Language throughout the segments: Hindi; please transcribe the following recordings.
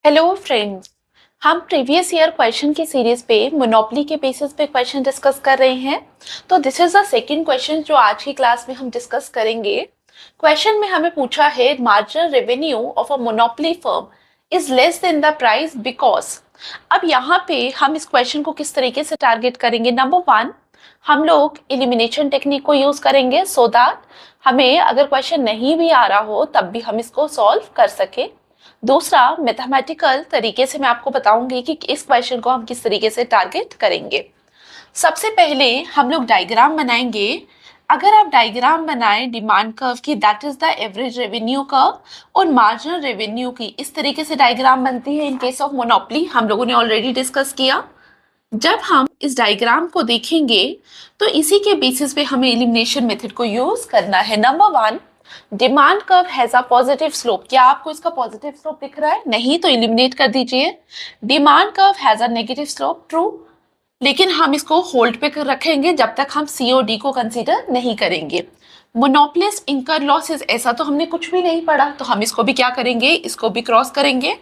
Hello friends. हम प्रीवियस ईयर क्वेश्चन की सीरीज पे मोनोपोली के बेसिस पे क्वेश्चन डिस्कस कर रहे हैं। तो this is the second question जो आज की क्लास में हम डिस्कस करेंगे। क्वेश्चन में हमें पूछा है marginal revenue of a monopoly firm is less then the price because. अब यहाँ पे हम इस क्वेश्चन को किस तरीके से टारगेट करेंगे। नंबर वन, हम लोग एलिमिनेशन टेक्निक को यूज करेंगे सो दैट हमें अगर क्वेश्चन नहीं भी आ रहा हो तब भी हम इसको सॉल्व कर सके। दूसरा, मैथमेटिकल तरीके से मैं आपको बताऊंगी कि इस क्वेश्चन को हम किस तरीके से टारगेट करेंगे। सबसे पहले हम लोग डायग्राम बनाएंगे। अगर आप डायग्राम बनाएं डिमांड कर्व की, that is the average revenue curve, और मार्जिनल रेवेन्यू की इस तरीके से डायग्राम बनती है इन केस ऑफ मोनोपोली। हम लोगों ने ऑलरेडी डिस्कस किया। जब हम इस डायग्राम को देखेंगे तो इसी के बेसिस पे हमें एलिमिनेशन मेथड को यूज करना है। Number one, demand curve has a positive slope. क्या आपको इसका पॉजिटिव स्लोप दिख रहा है? नहीं तो एलिमिनेट कर दीजिए। Demand curve has a negative slope, true, लेकिन हम इसको होल्ड पे कर रखेंगे जब तक हम सीओडी को कंसीडर नहीं करेंगे। मोनोपोलिस्ट इंकर लॉसेस, ऐसा तो हमने कुछ भी नहीं पढ़ा, तो हम इसको भी क्या करेंगे, इसको भी क्रॉस करेंगे।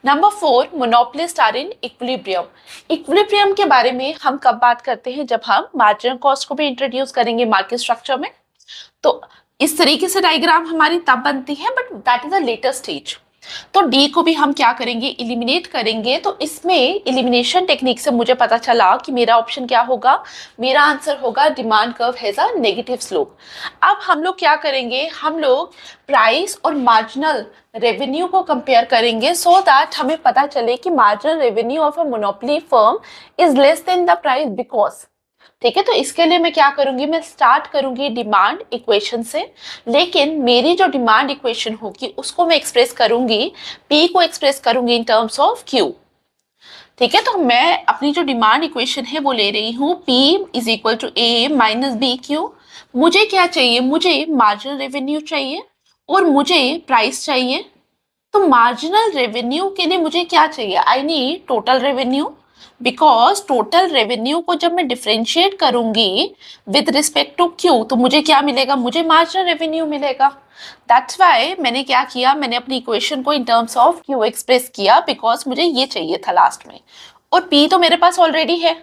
Number four, monopolist are in equilibrium. Equilibrium के बारे में हम कब बात करते हैं? जब हम मार्जिनल कॉस्ट को भी इंट्रोड्यूस करेंगे मार्केट स्ट्रक्चर में। तो इस तरीके से डायग्राम हमारी तब बनती है, but that is a later stage. तो डी को भी हम क्या करेंगे, एलिमिनेट करेंगे। तो इसमें एलिमिनेशन टेक्निक से मुझे पता चला कि मेरा ऑप्शन क्या होगा, मेरा आंसर होगा demand curve has a negative slope. अब हम लोग क्या करेंगे, हम लोग प्राइस और मार्जिनल रेवेन्यू को कंपेयर करेंगे सो दैट हमें पता चले कि marginal revenue of a monopoly firm is less then the price because. ठीक है, तो इसके लिए मैं क्या करूंगी, मैं स्टार्ट करूंगी डिमांड इक्वेशन से, लेकिन मेरी जो डिमांड इक्वेशन होगी उसको मैं एक्सप्रेस करूंगी, पी को एक्सप्रेस करूंगी इन टर्म्स ऑफ क्यू। ठीक है, तो मैं अपनी जो डिमांड इक्वेशन है वो ले रही हूँ, P is equal to A minus B Q. मुझे क्या चाहिए, मुझे मार्जिनल रेवेन्यू चाहिए और मुझे प्राइस चाहिए। तो मार्जिनल रेवेन्यू के लिए मुझे क्या चाहिए, I need total revenue, because total revenue को जब मैं डिफ्रेंशिएट करूंगी विद रिस्पेक्ट टू क्यू तो मुझे क्या मिलेगा, मुझे मार्जिनल रेवेन्यू मिलेगा। दैट्स वाई मैंने क्या किया, मैंने अपनी इक्वेशन को in terms of Q express किया, बिकॉज मुझे ये चाहिए था लास्ट में, और पी तो मेरे पास ऑलरेडी है।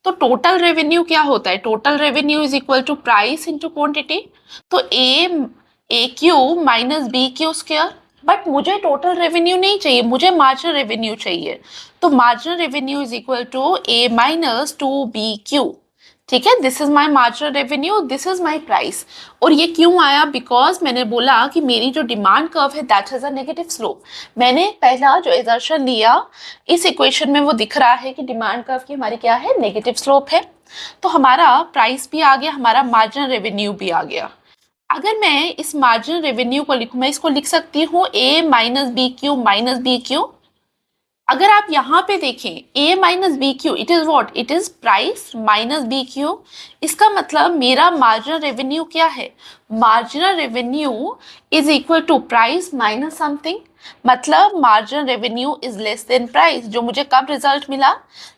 तो टोटल रेवेन्यू क्या होता है, total revenue is equal to price into quantity. तो A Q minus B Q square, but मुझे टोटल रेवेन्यू नहीं चाहिए, मुझे मार्जिनल रेवेन्यू चाहिए। तो marginal revenue is equal to A minus two B Q. ठीक है, this is my marginal revenue, this is my price. और ये क्यों आया, बिकॉज मैंने बोला कि मेरी जो डिमांड कर्व है that has a negative slope. मैंने पहला जो एजर्शन लिया इस इक्वेशन में वो दिख रहा है कि डिमांड कर्व की हमारी क्या है, नेगेटिव स्लोप है। तो हमारा प्राइस भी आ गया, हमारा मार्जिनल रेवेन्यू भी आ गया। अगर मैं इस मार्जिनल रेवेन्यू को लिखूं, मैं इसको लिख सकती हूँ A minus B Q minus B Q. अगर आप यहाँ पे देखें a minus B Q, it is what, it is price minus B Q. इसका मतलब मेरा मार्जिनल रेवेन्यू क्या है, marginal revenue is equal to price minus something. मतलब marginal revenue is less than price. जो मुझे कब रिजल्ट मिला,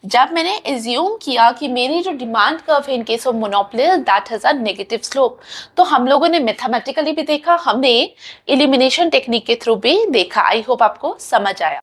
जब मैंने एज्यूम किया कि मेरी जो डिमांड कर्व है in case of monopoly that has a negative slope. तो हम लोगों ने मैथमेटिकली भी देखा, हमने एलिमिनेशन टेक्निक के थ्रू भी देखा। आई होप आपको समझ आया।